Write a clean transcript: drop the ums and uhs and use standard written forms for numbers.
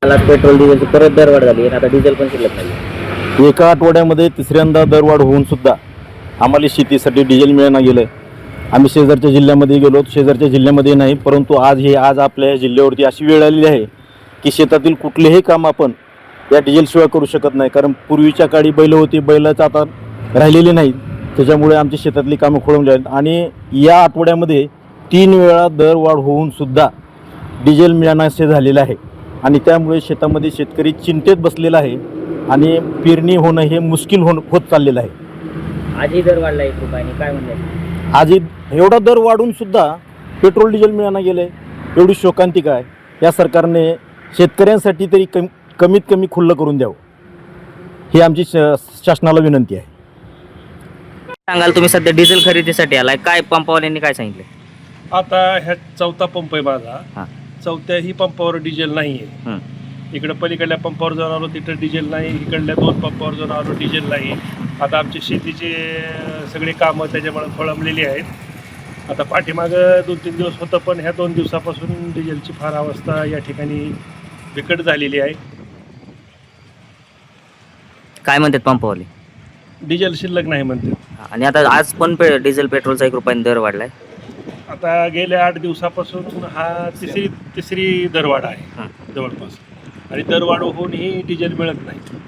मला पेट्रोल डिझेलची परत दरवाढ झाली आणि आता डिझेल पण शिल्लक नाही. एका आठवड्यामध्ये तिसऱ्यांदा दरवाढ होऊन सुद्धा आम्हाला शेतीसाठी डिझेल मिळेना गेलं आहे. आम्ही शेजारच्या जिल्ह्यामध्ये गेलो, शेजारच्या जिल्ह्यामध्ये नाही, परंतु आज आपल्या जिल्ह्यावरती अशी वेळ आलेली आहे की शेतातील कुठलेही काम आपण या डिझेलशिवाय करू शकत नाही. कारण पूर्वीच्या काळी बैल होती, बैलाचं आता राहिलेली नाही, त्याच्यामुळे आमची शेतातली कामं खोळंबली आहेत. आणि या आठवड्यामध्ये 3 वेळा दरवाढ होऊन सुद्धा डिझेल मिळण्याचे झालेलं आहे आणि त्यामुळे शेतामध्ये शेतकरी चिंतेत बसलेला आहे आणि पेरणी होणं हे मुश्किल होत चाललेलं आहे. आजही दर वाढला 1 रुपयाने, काय म्हणतात? आज एवढा दर वाढून सुद्धा पेट्रोल डिझेल मिळाना गेले, एवढी शोकांतिका आहे. या सरकारने शेतकऱ्यांसाठी तरी कमीत कमी खुल्लं करून द्यावं, ही आमची शासनाला विनंती आहे. सांगाल तुम्ही सध्या डिझेल खरेदीसाठी आलाय, काय पंपवाल्यांनी काय सांगितलं? आता ह्या चौथा पंप आहे माझा. हां. चौथ्याही पंपावर डिझेल नाही आहे. इकडं पलीकडल्या पंपावर जाऊन आलो तिथं डिझेल नाही, इकडल्या 2 पंपावर जाऊन आलो डिझेल नाही. आता आमची शेतीचे सगळे कामं त्याच्यामुळे खोळंबलेली आहेत. आता पाठीमागं 2-3 दिवस होतं, पण ह्या 2 दिवसापासून डिझेलची फार अवस्था या ठिकाणी बिकट झालेली आहे. काय म्हणतात पंपवाले? डिझेल शिल्लक नाही म्हणते. आणि आता आज पण डिझेल पेट्रोलचा 1 रुपयाने दर वाढलाय. आता गेल्या 8 दिवसापासून हा तिसरी दरवाढ आहे जवळपास, आणि दरवाढ होऊनही डिझेल मिळत नाही.